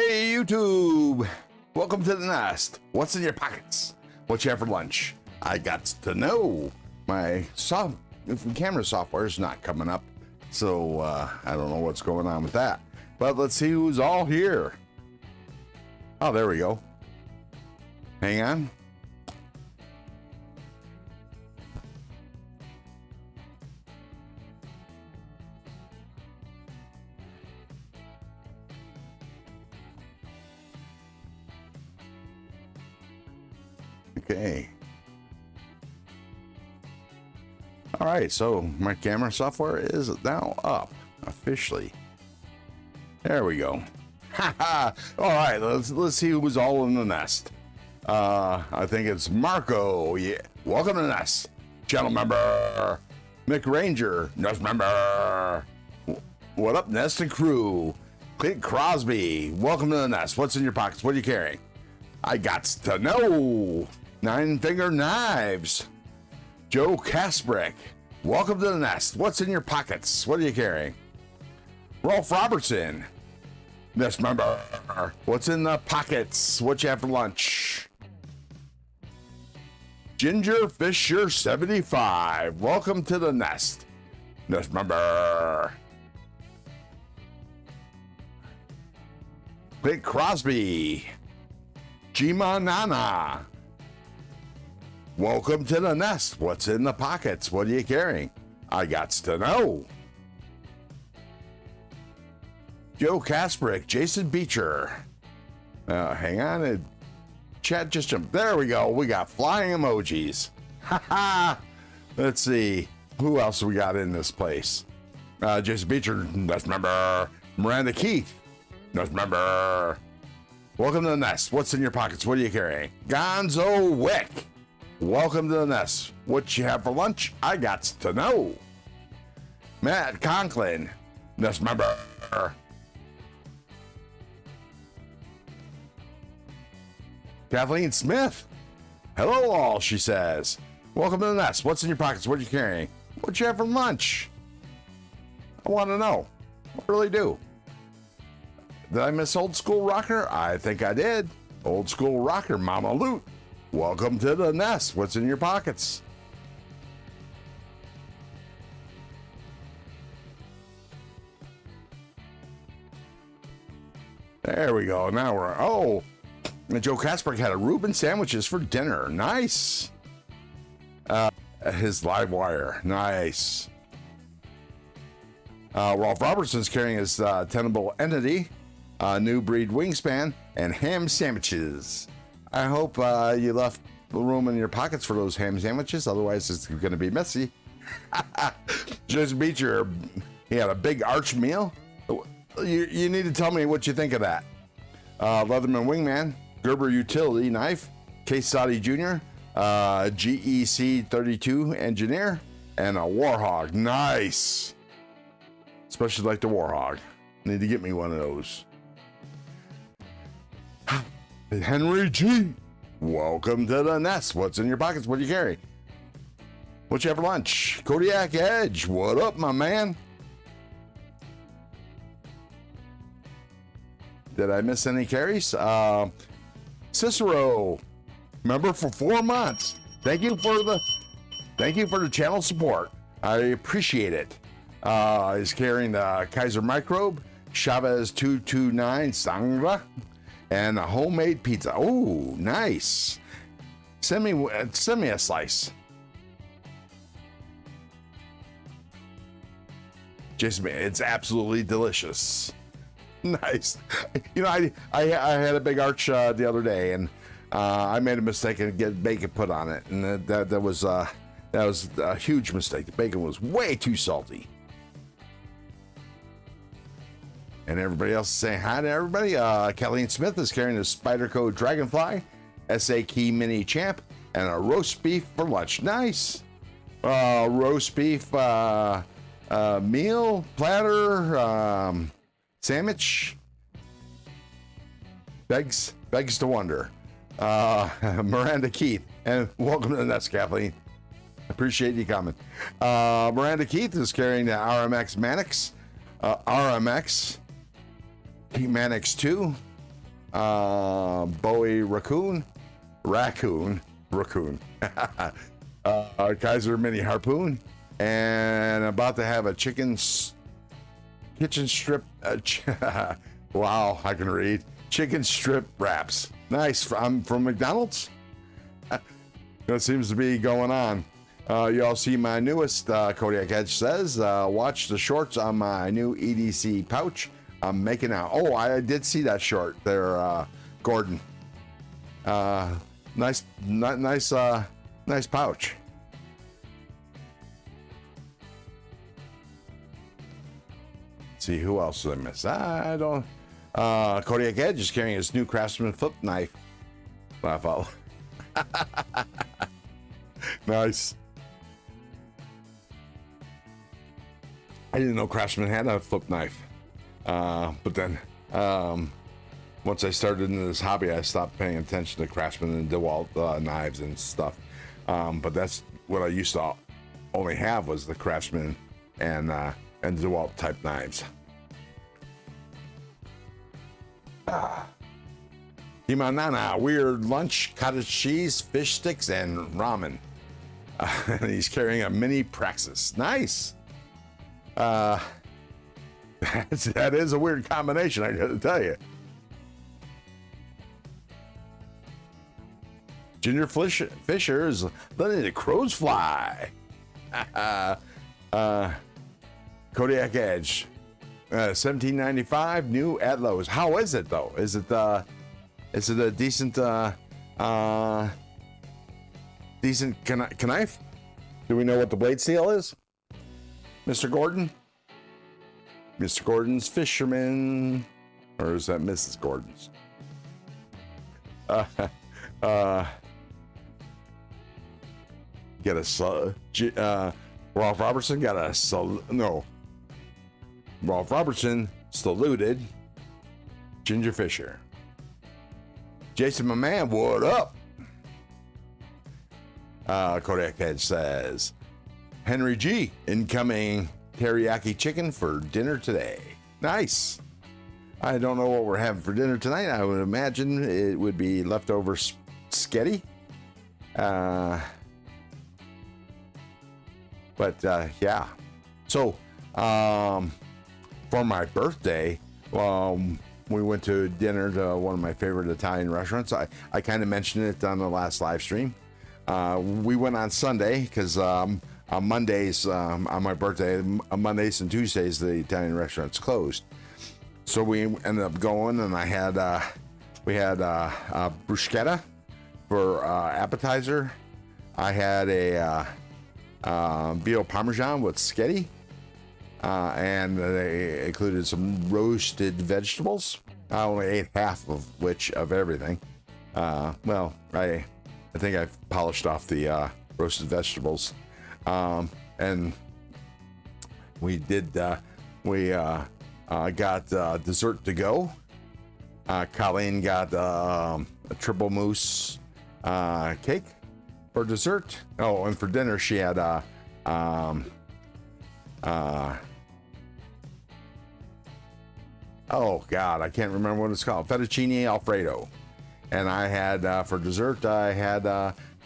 Hey YouTube! Welcome to the nest. What's in your pockets? What you have for lunch? I got to know. My camera software is not coming up, so I don't know what's going on with that. But let's see who's all here. Oh, there we go. Hang on. Okay. All right, so my camera software is now up officially. There we go. Haha. All right, let's see who's all in the nest. I think it's Marco. Yeah. Welcome to the nest. Channel member. Mick Ranger. Nest member. What up, nest and crew? Clint Crosby. Welcome to the nest. What's in your pockets? What are you carrying? I got to know. 9-finger knives. Joe Casbrick. Welcome to the nest. What's in your pockets? What are you carrying? Rolf Robertson. Nest member. What's in the pockets? What you have for lunch? Ginger Fisher 75. Welcome to the nest. Nest member. Clint Crosby. Jima Nana. Welcome to the nest. What's in the pockets? What are you carrying? I got to know. Joe Casbrick, Jason Beecher. Hang on. Chat just jumped. There we go. We got flying emojis. Haha. Let's see. Who else we got in this place? Jason Beecher, nest member. Miranda Keith, nest member. Welcome to the nest. What's in your pockets? What are you carrying? Gonzo Wick. Welcome to the nest. What you have for lunch? I got to know. Matt Conklin, nest member. Kathleen Smith. Hello all, she says. Welcome to the nest. What's in your pockets? What are you carrying? What you have for lunch? I want to know. I really do. Did I miss Old School Rocker? I think I did. Old School Rocker, Mama Loot. Welcome to the nest. What's in your pockets? There we go. Now we're, oh, and Joe Casper had a Reuben sandwiches for dinner. Nice. His live wire. Nice. Rolf Robertson's carrying his tenable entity, new breed wingspan, and ham sandwiches. I hope you left room in your pockets for those ham sandwiches. Otherwise, it's going to be messy. Jason Beecher, he had a big arch meal. You need to tell me what you think of that. Leatherman Wingman, Gerber Utility Knife, Case Saudi Jr., GEC 32 Engineer, and a Warhog. Nice. Especially like the Warhog. Need to get me one of those. Henry G. Welcome to the nest. What's in your pockets? What do you carry? What you have for lunch? Kodiak Edge. What up, my man? Did I miss any carries? Cicero, member for 4 months. Thank you for the channel support. I appreciate it. He's carrying the Kaiser Microbe, Chavez 229 Sangra, and a homemade pizza. Oh, nice. Send me a slice. Jason, it's absolutely delicious. Nice. You know, I had a big arch the other day, and I made a mistake and get bacon put on it, and that was a huge mistake. The bacon was way too salty. And everybody else is saying hi to everybody. Colleen Smith is carrying a Spyderco Dragonfly, SA Key Mini Champ, and a roast beef for lunch. Nice. Roast beef meal, platter, sandwich. Begs to wonder. Miranda Keith, and welcome to the nest, Kathleen. Appreciate you coming. Miranda Keith is carrying the RMX Mannix, RMX Mannix 2, Bowie raccoon, Kaiser mini harpoon, and about to have a kitchen strip. Wow, I can read. Chicken strip wraps. Nice. From McDonald's. That seems to be going on. You all see my newest Kodiak Edge says, watch the shorts on my new EDC pouch I'm making out. Oh, I did see that short there, Gordon. Nice pouch. Let's see who else did I miss? I don't. Kodiak Edge is carrying his new Craftsman flip knife. Laugh out. Nice. I didn't know Craftsman had a flip knife. But then, once I started into this hobby, I stopped paying attention to Craftsman and DeWalt knives and stuff. But that's what I used to only have was the Craftsman and DeWalt type knives. Himanana, weird lunch, cottage cheese, fish sticks, and ramen. And he's carrying a mini Praxis. Nice. That is a weird combination, I gotta tell you. Ginger Fisher is letting the crows fly. Kodiak Edge, 1795, new at Lowe's. How is it though? Is it a decent knife? Do we know what the blade steel is, Mr. Gordon? Mr. Gordon's Fisherman, or is that Mrs. Gordon's? Ralph Robertson got a Ralph Robertson saluted Ginger Fisher. Jason, my man, what up? Kodiak Edge says, Henry G, incoming teriyaki chicken for dinner today. Nice. I don't know what we're having for dinner tonight. I would imagine it would be leftover sketty. Yeah. So, for my birthday, we went to dinner to one of my favorite Italian restaurants. I kind of mentioned it on the last live stream. We went on Sunday because on Mondays, on my birthday, on Mondays and Tuesdays, the Italian restaurant's closed. So we ended up going, and we had bruschetta for appetizer. I had a veal parmesan with sketty, and they included some roasted vegetables. I only ate half of everything. Well, I think I've polished off the roasted vegetables, and we got dessert to go. Colleen got a triple mousse cake for dessert. Oh, and for dinner she had oh God, I can't remember what it's called. Fettuccine Alfredo. And I had for dessert I had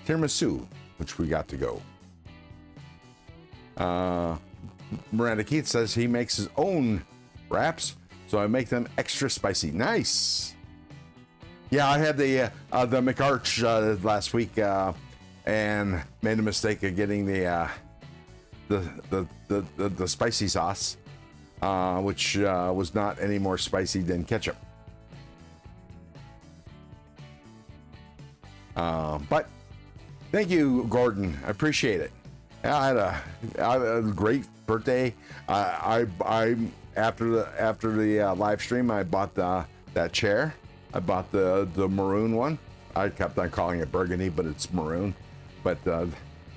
tiramisu, which we got to go. Miranda Keith says he makes his own wraps, so I make them extra spicy. Nice. Yeah, I had the McArch last week and made a mistake of getting the spicy sauce, which was not any more spicy than ketchup. But thank you, Gordon. I appreciate it. I had a great birthday. I after the live stream, I bought that chair. I bought the maroon one. I kept on calling it burgundy, but it's maroon. But to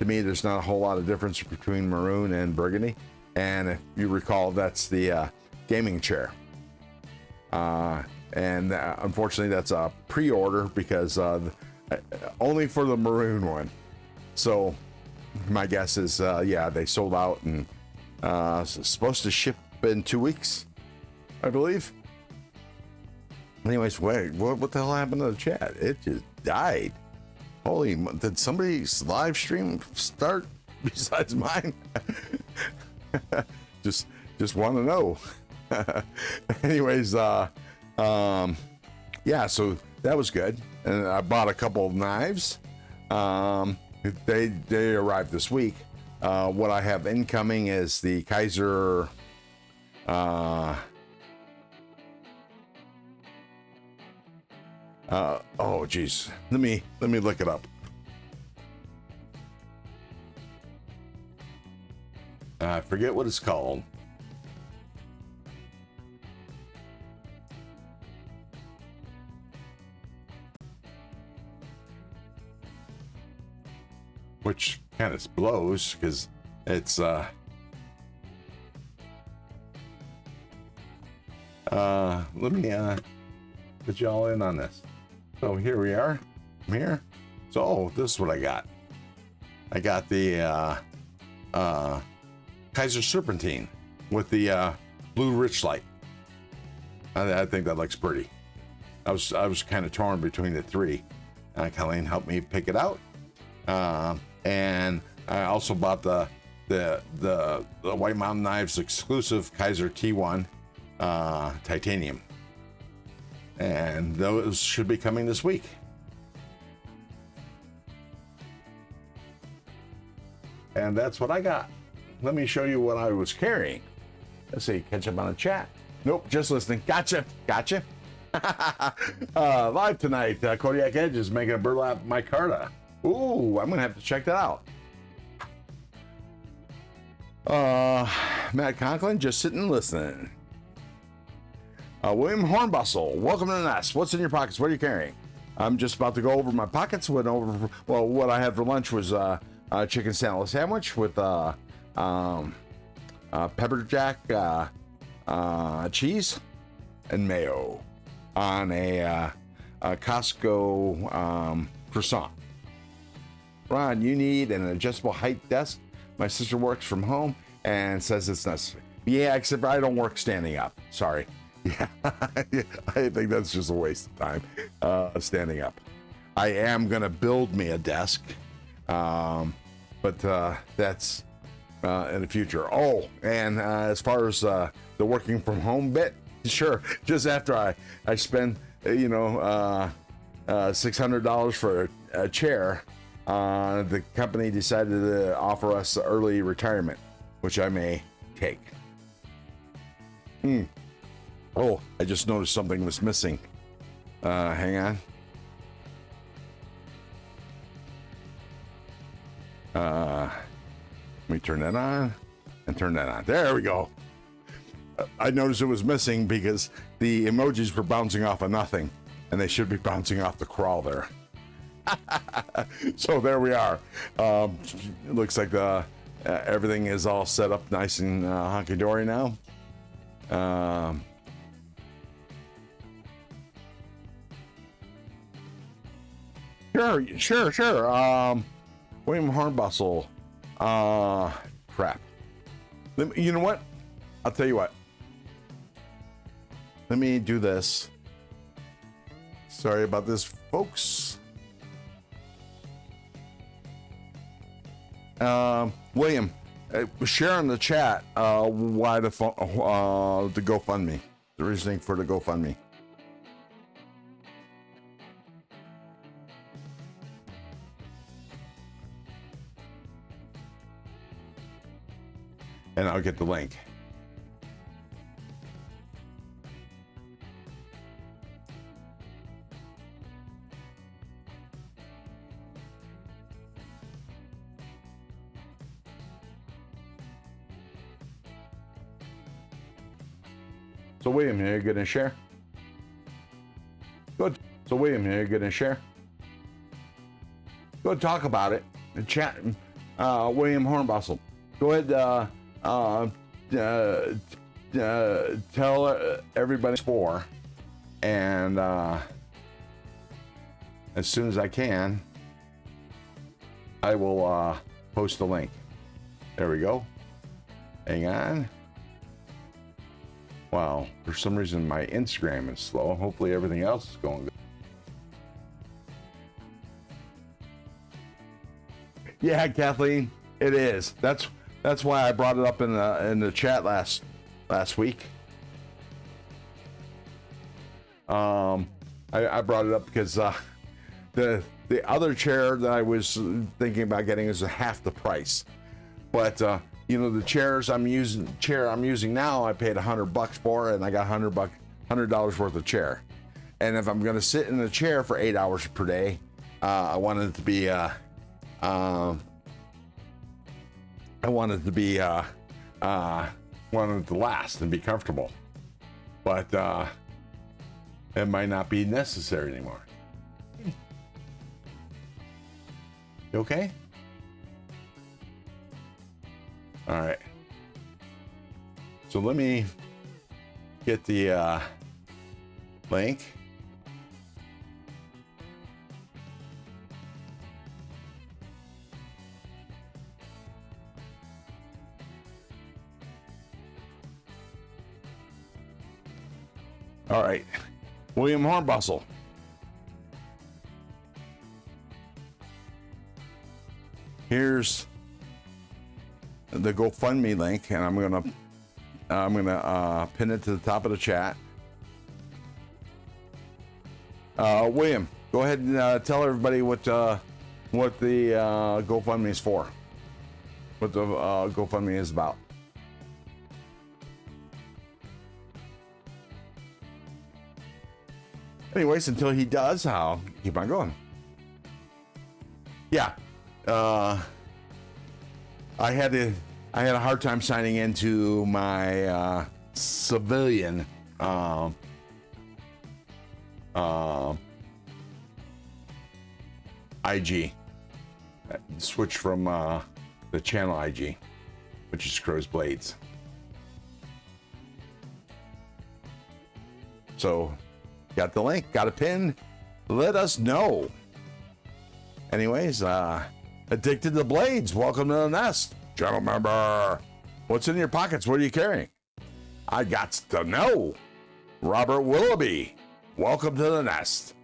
me, there's not a whole lot of difference between maroon and burgundy. And if you recall, that's the gaming chair. And unfortunately, that's a pre-order because only for the maroon one. So my guess is, yeah, they sold out and supposed to ship in 2 weeks, I believe. Anyways, wait, what the hell happened to the chat? It just died. Holy, did somebody's live stream start besides mine? just want to know. Anyways, yeah, so that was good. And I bought a couple of knives. They arrived this week. What I have incoming is the Kaiser, oh geez, let me look it up. I forget what it's called. Which kind of blows because it's let me put y'all in on this. So here we are. I'm here. So this is what I got. I got the Kaiser Serpentine with the blue rich light. I think that looks pretty. I was kind of torn between the three. Colleen helped me pick it out. And I also bought the White Mountain Knives exclusive Kaiser T1 titanium, and those should be coming this week. And that's what I got. Let me show you what I was carrying. Let's see, catch up on the chat. Nope, just listening. Gotcha. Live tonight, Kodiak Edge is making a burlap micarta. Ooh, I'm gonna have to check that out. Matt Conklin, just sitting and listening. William Hornbustle, welcome to the nest. What's in your pockets? What are you carrying? I'm just about to go over my pockets. What I had for lunch was a chicken salad sandwich with pepper jack cheese and mayo on a Costco croissant. Ron, you need an adjustable height desk. My sister works from home and says it's necessary. Yeah, except I don't work standing up. Sorry. Yeah, I think that's just a waste of time, standing up. I am going to build me a desk, but that's in the future. Oh, and as far as the working from home bit, sure, just after I spend, $600 for a chair, the company decided to offer us early retirement, which I may take. Oh, I just noticed something was missing. Hang on. Let me turn that on and turn that on. There we go. I noticed it was missing because the emojis were bouncing off of nothing, and they should be bouncing off the crawl there. So there we are. It looks like everything is all set up nice and hunky-dory now. Sure. William Hornbustle. Crap. You know what? I'll tell you what. Let me do this. Sorry about this, folks. William, share in the chat why the GoFundMe, the reasoning for the GoFundMe. And I'll get the link. So William, you're gonna share? Good. So William, you're gonna share? Go talk about it and chat. William Hornbustle, go ahead. Tell everybody for, and as soon as I can, I will post the link. There we go. Hang on. Wow, for some reason my Instagram is slow. Hopefully everything else is going good. Yeah, Kathleen, it is. That's why I brought it up in the chat last week. I brought it up because the other chair that I was thinking about getting is half the price, but you know, the chair I'm using now, I paid $100 for, and I got $100 worth of chair. And if I'm going to sit in the chair for 8 hours per day, I wanted it to be wanted it to last and be comfortable, but it might not be necessary anymore. You okay? All right. So let me get the link. All right, William Hornbustle. Here's the GoFundMe link, and I'm gonna pin it to the top of the chat. William, go ahead and tell everybody what the GoFundMe is for. What the GoFundMe is about. Anyways, until he does, I'll keep on going. Yeah, I had a hard time signing into my civilian IG. Switch from the channel IG, which is Crow's Blades. So, got the link, got a pin. Let us know. Anyways, Addicted to Blades, welcome to the nest. General member, what's in your pockets? What are you carrying? I got to know. Robert Willoughby, welcome to the nest.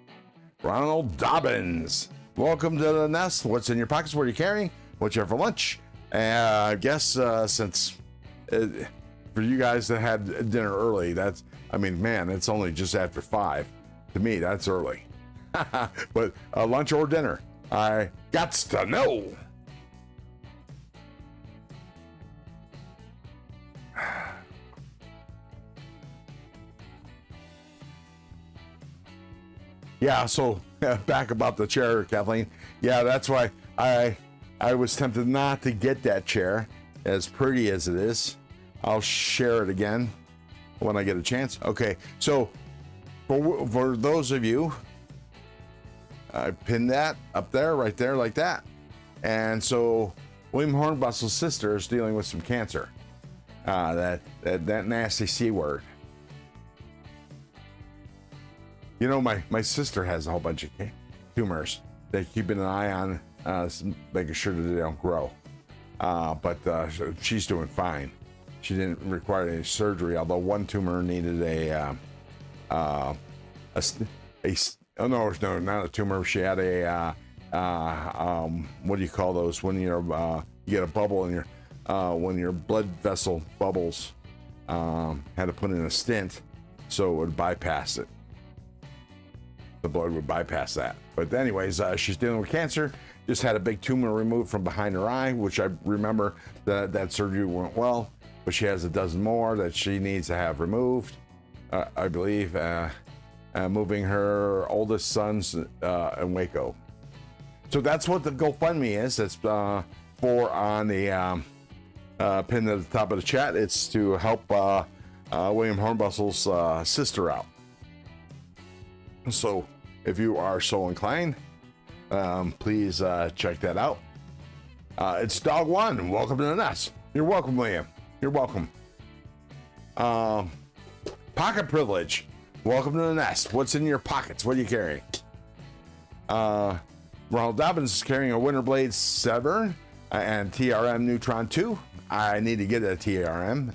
Ronald Dobbins, welcome to the nest. What's in your pockets? What are you carrying? What you have for lunch? I guess since for you guys that had dinner early, that's, I mean, man, it's only just after 5. To me, that's early. But lunch or dinner, I got to know. Yeah, so back about the chair, Kathleen. Yeah, that's why I was tempted not to get that chair, as pretty as it is. I'll share it again when I get a chance. Okay, so for those of you, I pinned that up there, right there, like that. And so William Hornbustle's sister is dealing with some cancer. That nasty C word. You know, my sister has a whole bunch of tumors. They're keeping an eye on, making sure that they don't grow. But she's doing fine. She didn't require any surgery, although one tumor needed oh no, not a tumor. She had a what do you call those when you're you get a bubble in your when your blood vessel bubbles. Had to put in a stent so it would bypass it. The blood would bypass that. But anyways, she's dealing with cancer. Just had a big tumor removed from behind her eye, which I remember that surgery went well. But she has a dozen more that she needs to have removed. I believe moving her oldest sons in Waco. So that's what the GoFundMe is. That's for on the pin at the top of the chat. It's to help William Hornbustle's sister out. So if you are so inclined, please check that out. It's Dog One. Welcome to the nest. You're welcome, William. You're welcome. Pocket Privilege. Welcome to the nest. What's in your pockets? What are you carrying? Ronald Dobbins is carrying a Winterblade Severn and TRM Neutron 2. I need to get a TRM.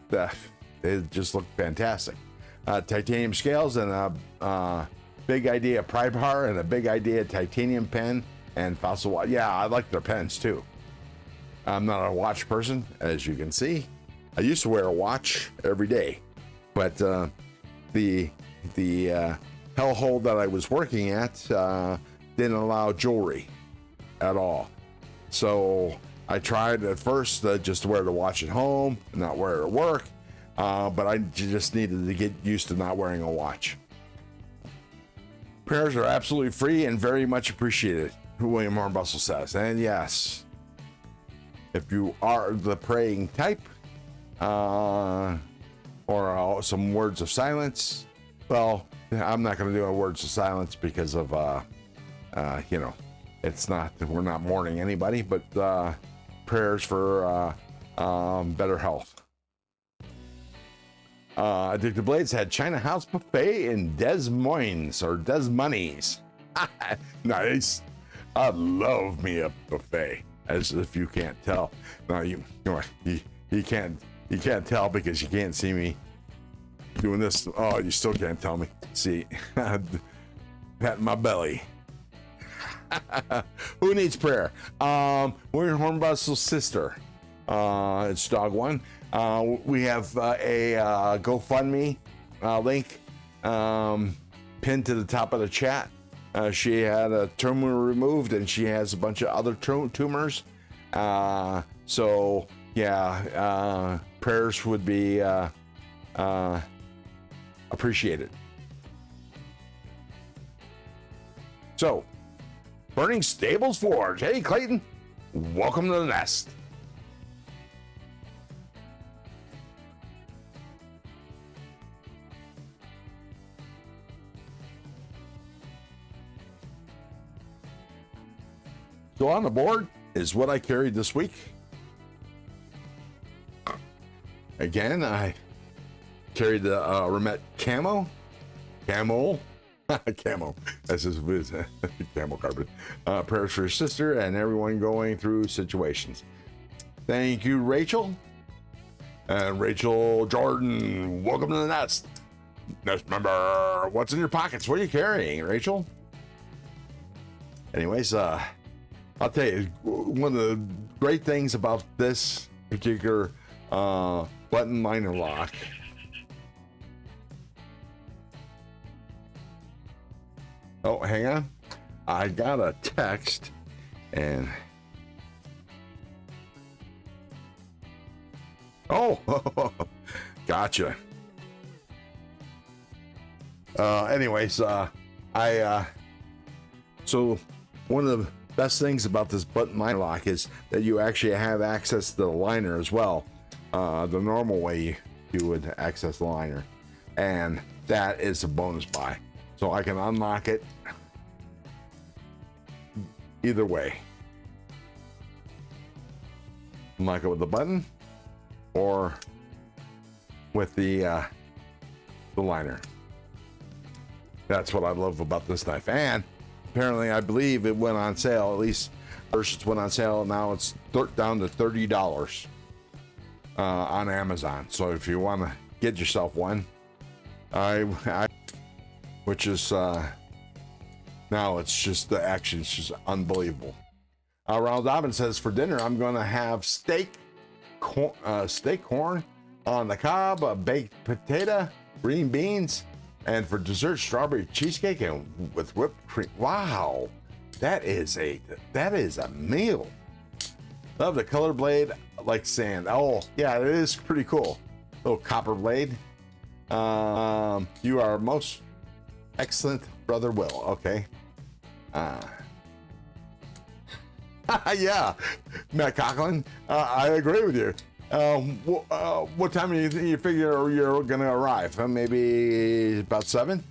they just look fantastic. Titanium scales and a Big Idea pry bar and a Big Idea titanium pen and fossil watch. Yeah, I like their pens too. I'm not a watch person, as you can see. I used to wear a watch every day, but the hellhole that I was working at didn't allow jewelry at all. So I tried at first just to wear the watch at home, not wear it at work, but I just needed to get used to not wearing a watch. Prayers are absolutely free and very much appreciated, William Hornbustle says. And yes, if you are the praying type, or some words of silence, well, I'm not going to do a words of silence because of, you know, it's not, we're not mourning anybody, but prayers for better health. Addicted Blades had China House Buffet in Des Moines, or Des Moines. Nice. I love me a buffet, as if you can't tell. No, you can't tell because you can't see me doing this. Oh, you still can't tell me. See, pat my belly. Who needs prayer? William Hornbustle's sister. It's Dog One. We have a GoFundMe link pinned to the top of the chat. She had a tumor removed and she has a bunch of other tumors. So yeah, prayers would be appreciated. So, Burning Stables Forge. Hey, Clayton, welcome to the nest. So on the board is what I carried this week. Again, I carried the Remet Camo. That's his camel carpet. Prayers for your sister and everyone going through situations. Thank you, Rachel. And Rachel Jordan, welcome to the nest. Nest member, what's in your pockets? What are you carrying, Rachel? Anyways, I'll tell you, one of the great things about this particular button liner lock Oh, hang on. I got a text and oh, gotcha. Anyways, so one of the best things about this button liner lock is that you actually have access to the liner as well. The normal way you would access the liner, and that is a bonus buy. So I can unlock it either way. Unlock it with the button or with the liner. That's what I love about this knife. And apparently, I believe it went on sale. At least first it went on sale. Now it's down to $30 on Amazon. So if you want to get yourself one, which is now it's just the action is just unbelievable. Ronald Dobbins says for dinner I'm going to have steak corn on the cob, a baked potato, green beans, and for dessert strawberry cheesecake and with whipped cream. Wow, that is a meal. Love the color blade like sand. Oh yeah, it is pretty cool. Little copper blade. You are most excellent, brother Will. Okay. Yeah, Matt Conklin, I agree with you. What time do you figure you're gonna arrive? Maybe about 7.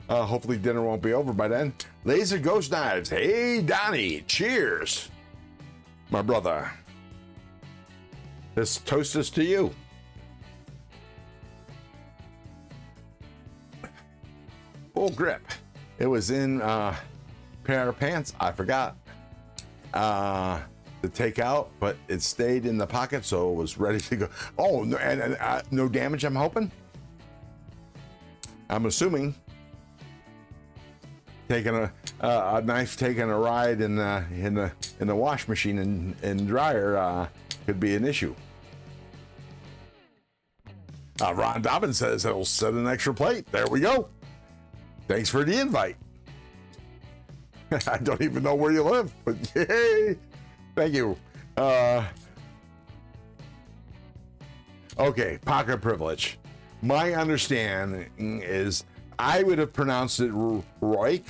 Hopefully dinner won't be over by then. Laser Ghost Knives. Hey Donnie, cheers, my brother. This toast is to you. Full grip. It was in pair of pants. I forgot. The to take out, but it stayed in the pocket, so it was ready to go. Oh, no, and no damage, I'm hoping. I'm assuming taking a knife taking a ride in the wash machine and dryer could be an issue. Ron Dobbins says he'll set an extra plate. There we go. Thanks for the invite. I don't even know where you live, but yay! Thank you. Okay, pocket privilege. My understanding is I would have pronounced it Roik,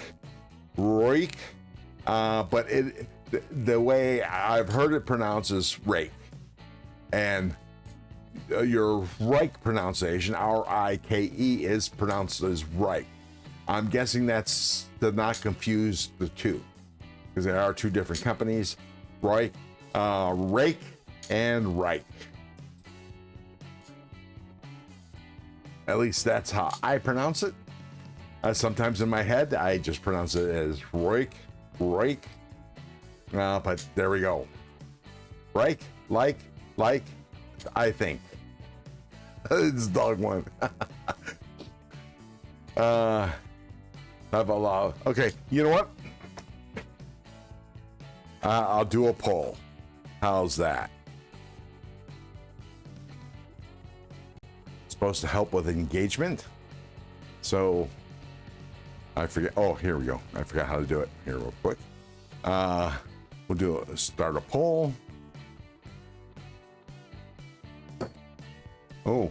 but the way I've heard it pronounced is rake. And your Reich pronunciation, R-I-K-E, is pronounced as Reich. I'm guessing that's to not confuse the two, because there are two different companies, Reich, Rake and Reich. At least that's how I pronounce it. Sometimes in my head, I just pronounce it as Reich, but there we go. Reich, like, I think. It's dog one. Have a lot. Okay, you know what? I'll do a poll. How's that? Supposed to help with engagement. So I forget. Oh, here we go. I forgot how to do it. Here, real quick. We'll start a poll. Oh.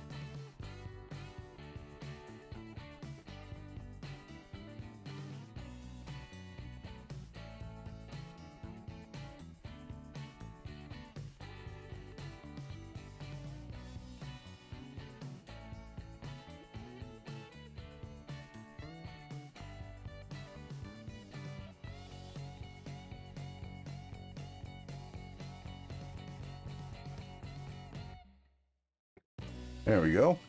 There we go.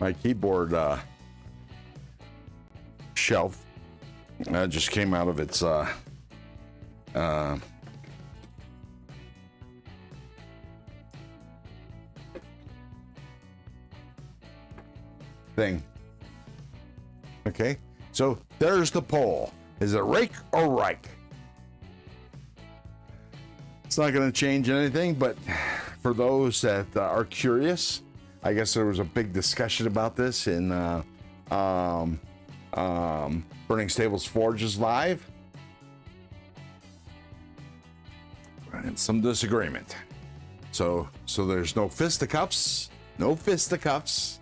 My keyboard shelf just came out of its thing. Okay, so there's the poll. Is it rake or Reich? It's not going to change anything, but for those that are curious, I guess there was a big discussion about this in Burning Stables Forges Live. And some disagreement. So there's no fisticuffs. No fisticuffs.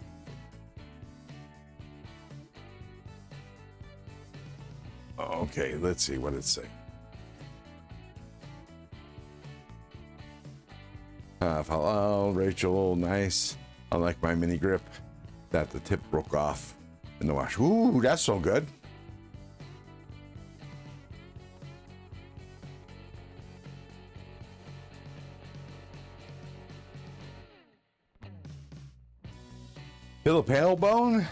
Okay, let's see what it says. Hello, Rachel, nice. I like my mini grip that the tip broke off in the wash. Ooh, that's so good. Philip Halebone,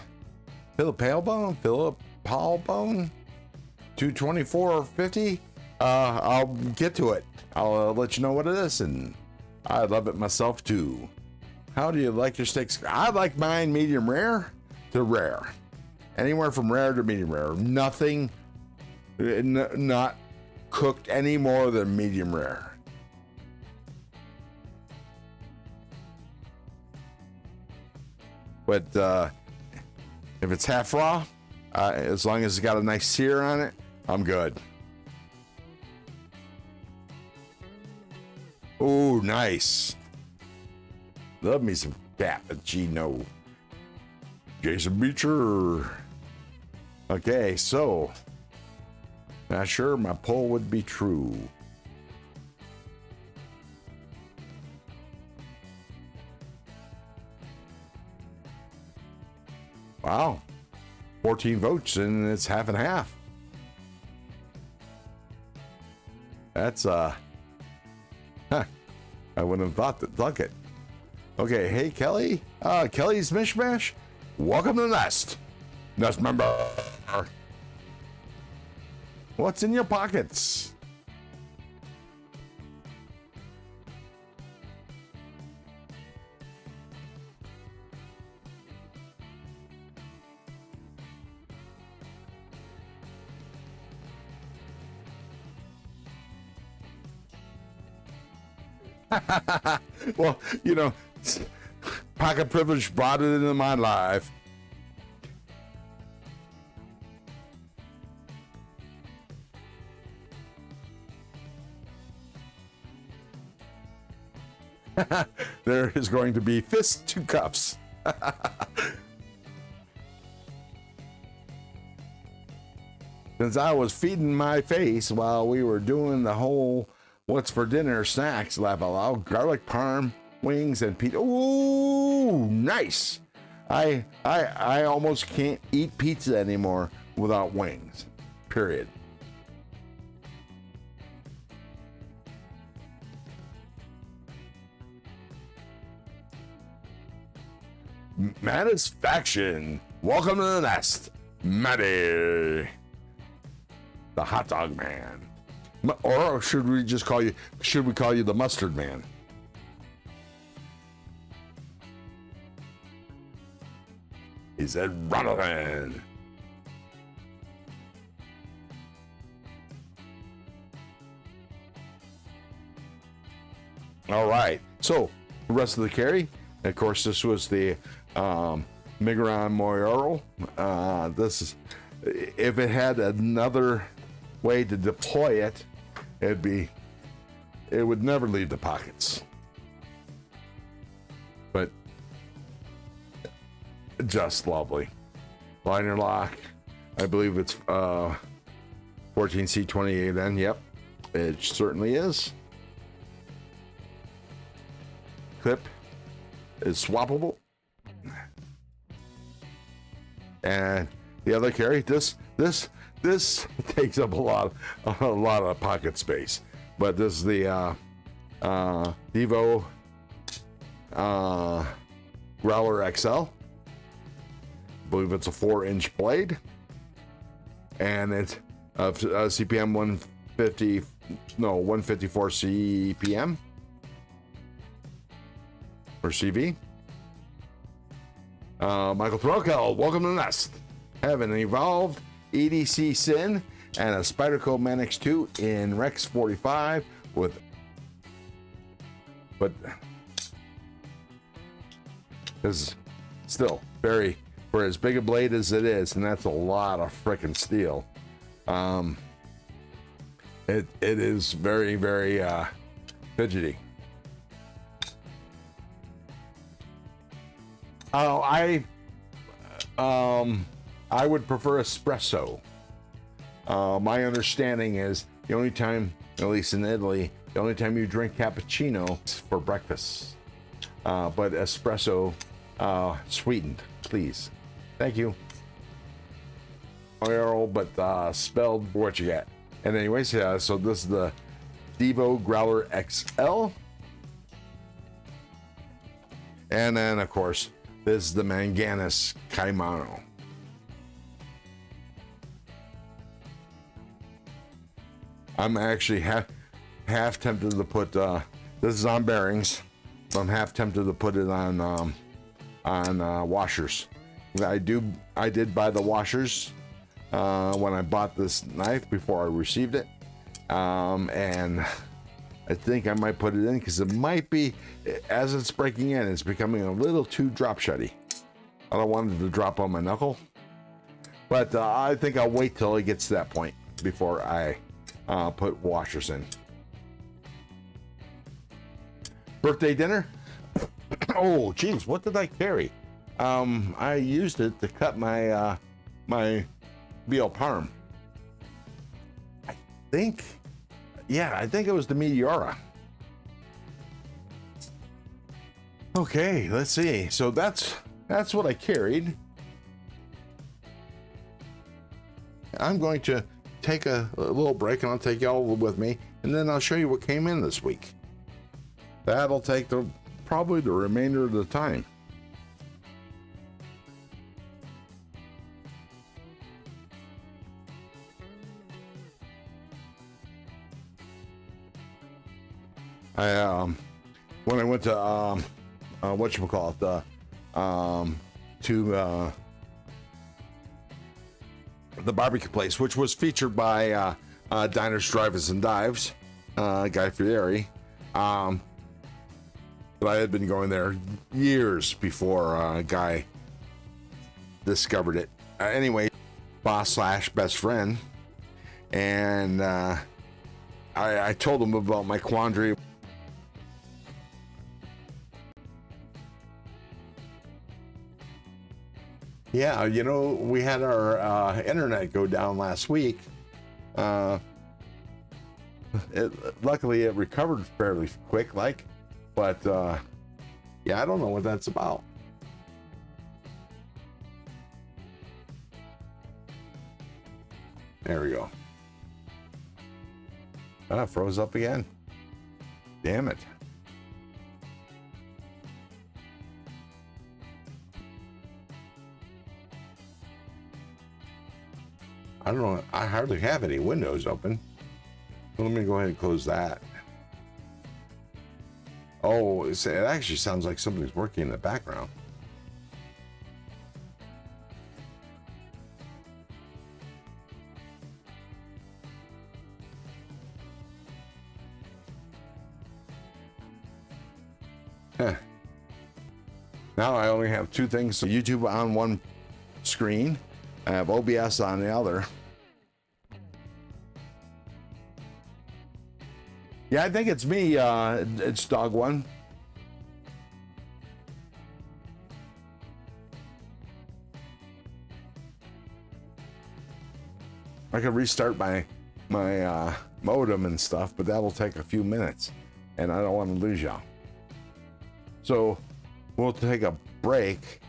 224.50. I'll get to it. I'll let you know what it is, and I love it myself too. How do you like your steaks? I like mine medium rare to rare. Anywhere from rare to medium rare. Nothing, not cooked any more than medium rare. But if it's half raw, as long as it's got a nice sear on it, I'm good. Oh, nice. Love me some fat, but gee, no. Jason Beecher. Okay, so. Not sure my poll would be true. Wow. 14 votes, and it's half and half. That's, I wouldn't have thought it. Okay, hey, Kelly. Kelly's Mishmash. Welcome to the Nest. Nest member. What's in your pockets? Well, you know, pocket privilege brought it into my life. There is going to be fist to cuffs. Since I was feeding my face while we were doing the whole what's for dinner snacks, laugh out loud, garlic parm, wings, and pizza. Ooh, nice. I almost can't eat pizza anymore without wings, period. Matisfaction. Welcome to the nest, Matty, the hot dog man. Or should we just call you, should we call you the mustard man? He said, Honoson. All right, so the rest of the carry, of course, this was the Migron Moyoro. This is, if it had another way to deploy it, it would never leave the pockets. But just lovely. Liner lock. I believe it's 14C28N. Yep, it certainly is. Clip is swappable. And the other carry, this takes up a lot of pocket space. But this is the Devo Growler XL. I believe it's a 4-inch blade, and it's CPM 154 CPM or CV. Michael Throkel, welcome to the nest. Have an evolved EDC Sin and a Spyderco Manix 2 in Rex 45 with, but this is still very, for as big a blade as it is, and that's a lot of frickin' steel. It is very, very fidgety. Oh, I would prefer espresso. My understanding is the only time, at least in Italy, the only time you drink cappuccino is for breakfast. But espresso sweetened, please. Thank you. But spelled what you get. And anyways, so this is the Devo Growler XL. And then, of course, this is the Manganus Caimano. I'm actually half tempted to put this is on bearings. I'm half tempted to put it on washers. I did buy the washers when I bought this knife before I received it, and I think I might put it in because it might be, as it's breaking in, it's becoming a little too drop shutty. I don't want it to drop on my knuckle, but I think I'll wait till it gets to that point before I put washers in. Birthday dinner. Oh geez, what did I carry? I used it to cut my my veal parm. I think it was the Meteora. Okay, let's see. So that's what I carried. I'm going to take a little break, and I'll take y'all with me, and then I'll show you what came in this week. That'll take probably the remainder of the time. When I went to whatchamacallit, to the barbecue place, which was featured by Diners, Drive-Ins, and Dives, Guy Fieri. But I had been going there years before Guy discovered it. Anyway, boss slash best friend, and I told him about my quandary. Yeah, you know, we had our internet go down last week. Luckily, it recovered fairly quick, but yeah, I don't know what that's about. There we go. Ah, froze up again. Damn it. I don't know. I hardly have any windows open. Let me go ahead and close that. Oh, it actually sounds like somebody's working in the background. Now I only have two things. So YouTube on one screen. I have OBS on the other. Yeah, I think it's me. It's Dog One. I could restart my modem and stuff, but that will take a few minutes, and I don't want to lose y'all. So we'll take a break.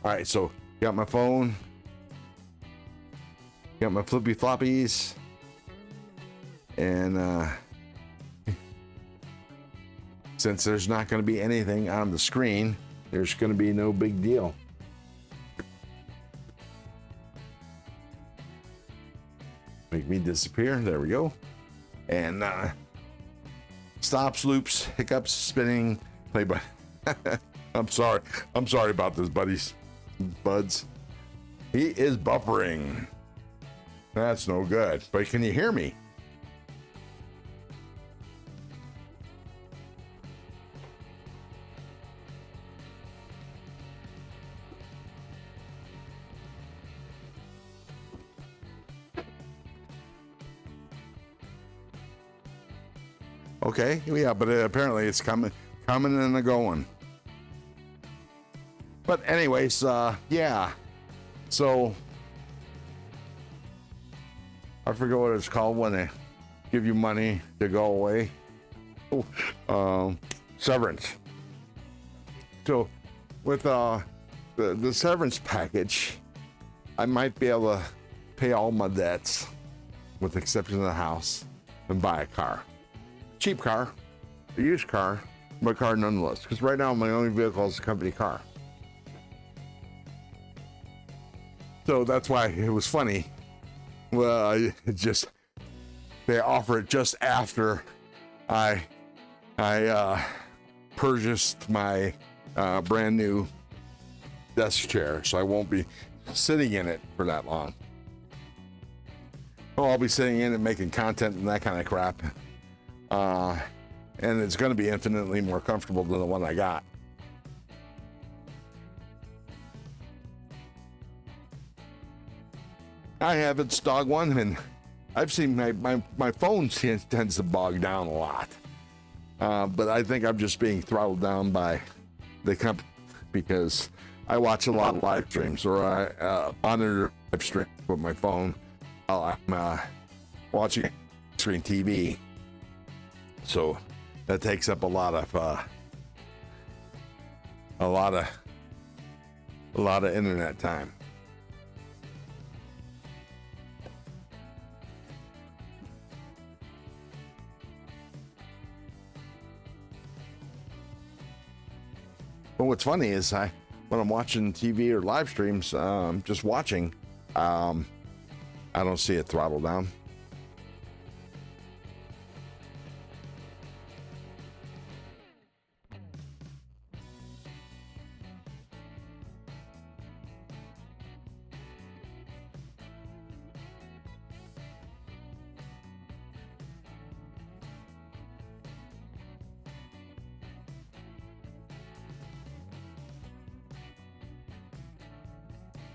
All right, so got my phone, got my flippy floppies, and since there's not going to be anything on the screen, there's going to be no big deal. Make me disappear. There we go. And stops, loops, hiccups, spinning, play by. I'm sorry about this, buds. He is buffering. That's no good. But can you hear me? Okay, yeah, but apparently it's coming and a going. But anyways, yeah. So I forget what it's called when they give you money to go away. Severance. So with the severance package, I might be able to pay all my debts, with the exception of the house, and buy a car. Cheap car, a used car, but a car nonetheless. Because right now my only vehicle is a company car. So that's why it was funny. Well, they offer it just after I purchased my brand new desk chair, so I won't be sitting in it for that long. Oh, I'll be sitting in it making content and that kind of crap. And it's going to be infinitely more comfortable than the one I got. I have it's Dog One, and I've seen my phone tends to bog down a lot. But I think I'm just being throttled down by the company because I watch a lot of live streams, or I monitor live stream with my phone while I'm watching screen TV. So that takes up a lot of internet time. But what's funny is when I'm watching TV or live streams, just watching, I don't see it throttle down.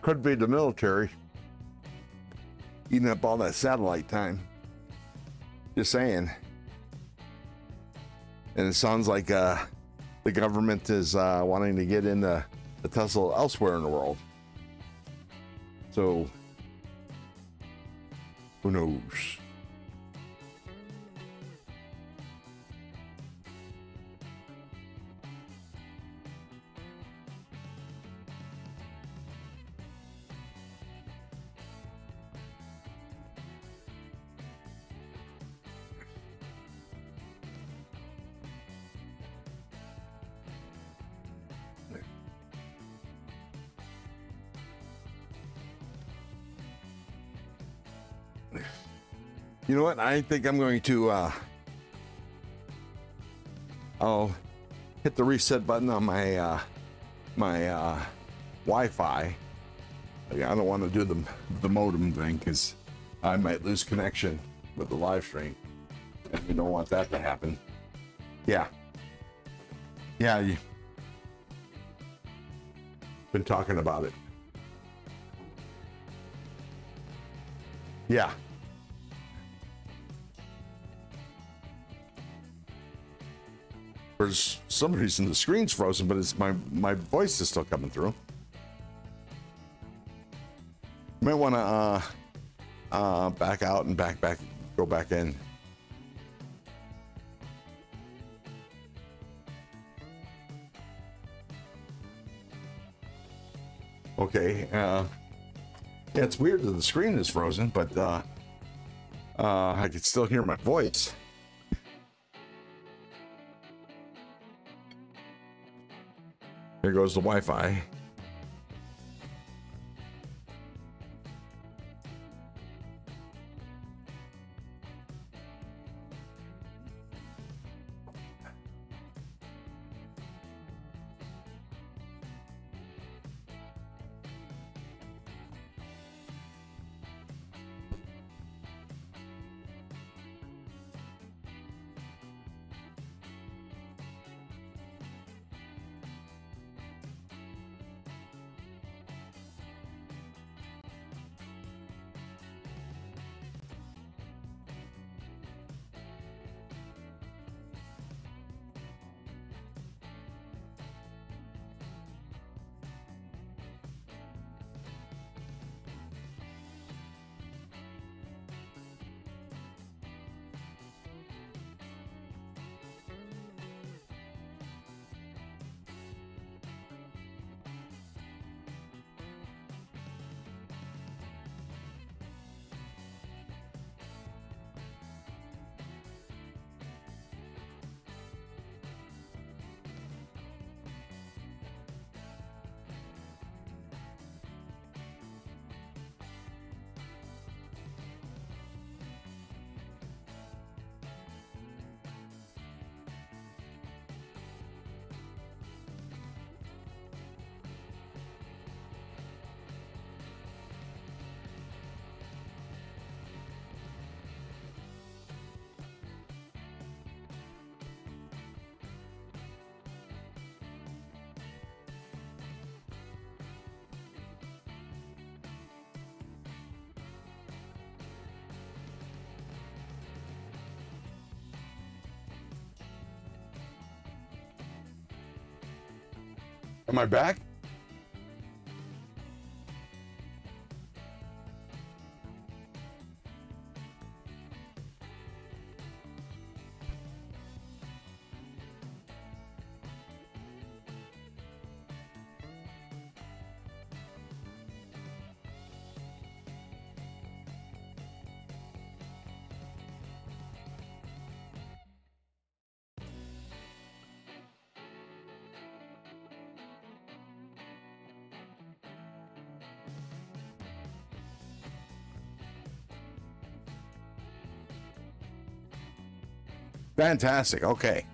Could be the military eating up all that satellite time. Just saying. And it sounds like the government is wanting to get into the Tesla elsewhere in the world. So, who knows? You know what? I think I'm going to, I'll hit the reset button on my, Wi-Fi. I don't want to do the modem thing because I might lose connection with the live stream. And we don't want that to happen. Yeah. Yeah, you've been talking about it. Yeah. For some reason the screen's frozen, but it's my voice is still coming through. You might want to back out and back, go back in. Okay. Yeah, it's weird that the screen is frozen, but I can still hear my voice. There goes the Wi-Fi. Am I back? Fantastic. Okay.